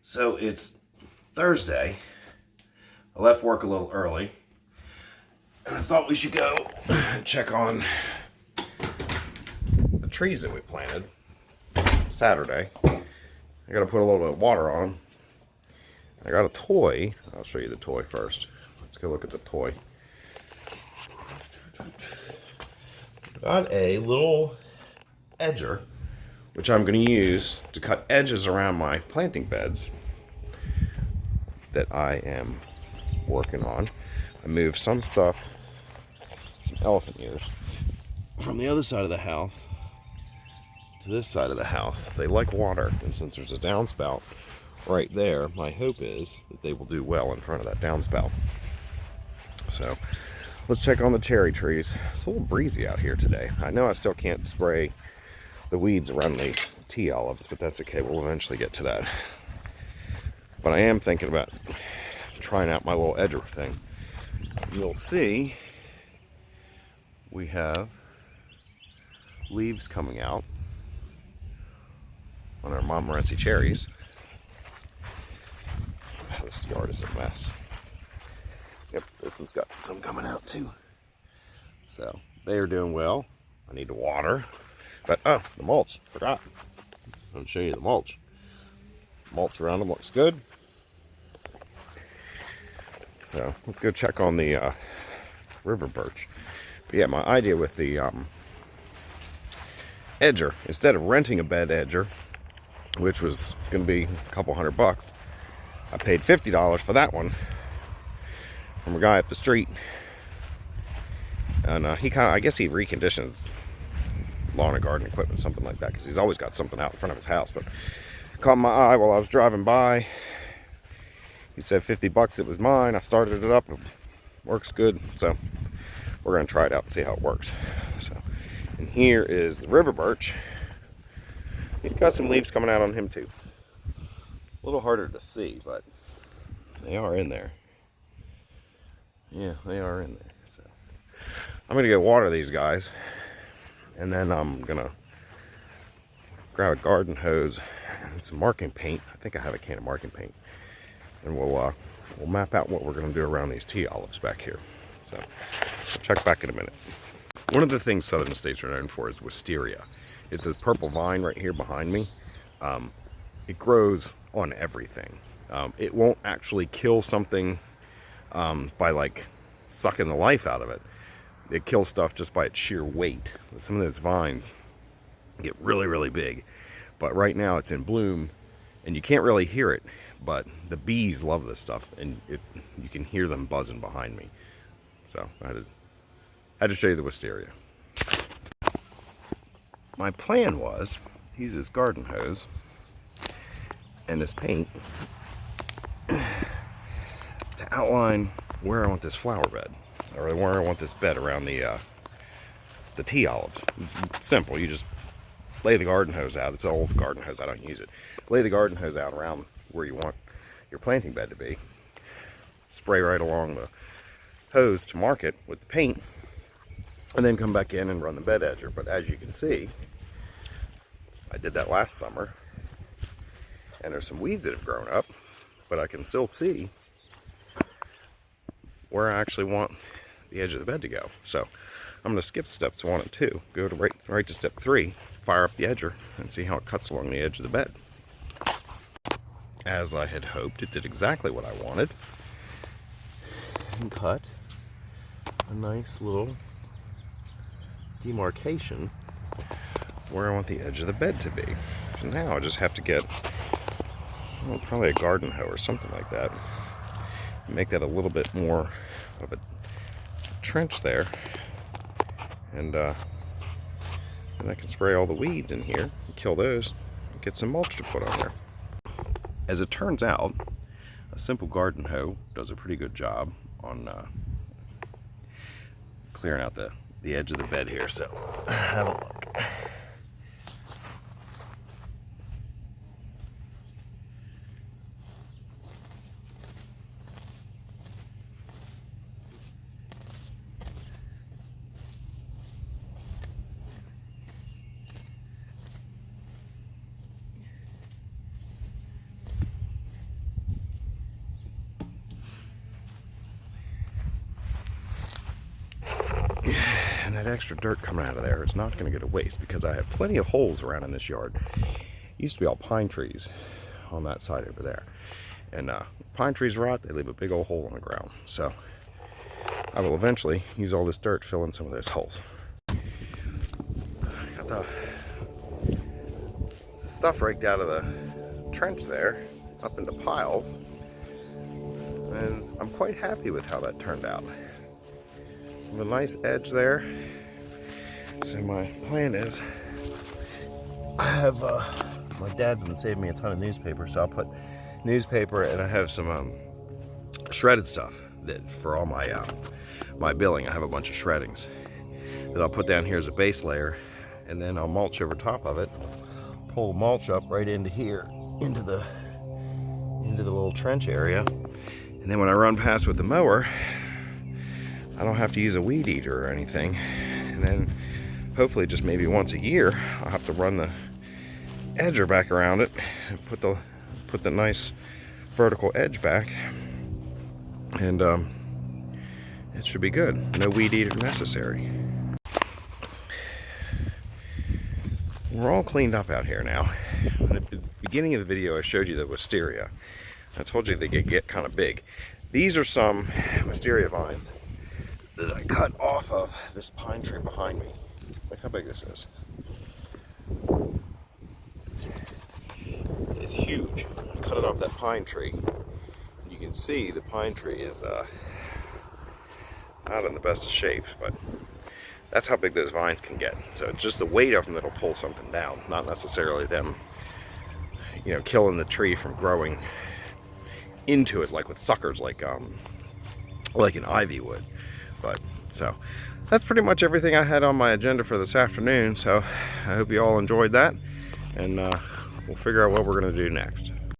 So it's Thursday. I left work a little early. And I thought we should go check on the trees that we planted Saturday. I gotta put a little bit of water on them. I got a toy. I'll show you the toy first. Let's go look at the toy. Got a little edger, which I'm going to use to cut edges around my planting beds that I am working on. I moved some stuff, some elephant ears, from the other side of the house to this side of the house. They like water, and since there's a downspout right there, my hope is that they will do well in front of that downspout. So let's check on the cherry trees. It's a little breezy out here today. I know I still can't spray the weeds around the tea olives, but that's okay. We'll eventually get to that. But I am thinking about trying out my little edger thing. You'll see we have leaves coming out on our Montmorency cherries. This yard is a mess. Yep, this one's got some coming out too. So they are doing well. I need to water. But, oh, the mulch, forgot. I'll show you the mulch. Mulch around them looks good. So let's go check on the river birch. But yeah, my idea with the edger, instead of renting a bed edger, which was going to be a couple $100, I paid $50 for that one from a guy up the street. And he I guess he reconditions lawn and garden equipment, something like that, because he's always got something out in front of his house. But caught my eye while I was driving by. He said $50 it was mine. I started it up. It works good. So we're going to try it out and see how it works. So, and here is the river birch. He's got some leaves coming out on him too. A little harder to see, but they are in there. Yeah, they are in there. So I'm going to go water these guys. And then I'm going to grab a garden hose and some marking paint. I think I have a can of marking paint. And we'll map out what we're going to do around these tea olives back here. So I'll check back in a minute. One of the things southern states are known for is wisteria. It's this purple vine right here behind me. It grows on everything. It won't actually kill something by like sucking the life out of it. It kills stuff just by its sheer weight. Some of those vines get really, really big. But right now it's in bloom, and you can't really hear it. But the bees love this stuff, and you can hear them buzzing behind me. So I had to show you the wisteria. My plan was to use this garden hose and this paint to outline where I want this flower bed, or where I want this bed around the tea olives. It's simple. You just lay the garden hose out. It's an old garden hose. I don't use it. Lay the garden hose out around where you want your planting bed to be. Spray right along the hose to mark it with the paint, and then come back in and run the bed edger. But as you can see, I did that last summer, and there's some weeds that have grown up, but I can still see where I actually want the edge of the bed to go. So I'm going to skip steps 1 and 2, go to right to step 3, fire up the edger, and see how it cuts along the edge of the bed. As I had hoped, it did exactly what I wanted, and cut a nice little demarcation where I want the edge of the bed to be. So now I just have to get probably a garden hoe or something like that, make that a little bit more of a trench there, and then I can spray all the weeds in here and kill those and get some mulch to put on there. As it turns out, a simple garden hoe does a pretty good job on clearing out the edge of the bed here. So have a look. that extra dirt coming out of there is not going to go to waste, because I have plenty of holes around in this yard. It used to be all pine trees on that side over there. And pine trees rot, they leave a big old hole in the ground. So I will eventually use all this dirt to fill in some of those holes. Got the stuff raked out of the trench there, up into piles. And I'm quite happy with how that turned out. With a nice edge there. So my plan is, I have, my dad's been saving me a ton of newspaper, so I'll put newspaper, and I have some shredded stuff that for all my my billing. I have a bunch of shreddings that I'll put down here as a base layer, and then I'll mulch over top of it, pull mulch up right into here, into the little trench area. And then when I run past with the mower, I don't have to use a weed eater or anything. And then hopefully just maybe once a year, I'll have to run the edger back around it and put the nice vertical edge back. And it should be good. No weed eater necessary. We're all cleaned up out here now. At the beginning of the video, I showed you the wisteria. I told you they could get kind of big. These are some wisteria vines that I cut off of this pine tree behind me. Look how big this is. It's huge. I cut it off that pine tree. You can see the pine tree is not in the best of shapes, but that's how big those vines can get. So it's just the weight of them that'll pull something down, not necessarily them, you know, killing the tree from growing into it like with suckers, like an ivy would. But so that's pretty much everything I had on my agenda for this afternoon. So I hope you all enjoyed that, and we'll figure out what we're going to do next.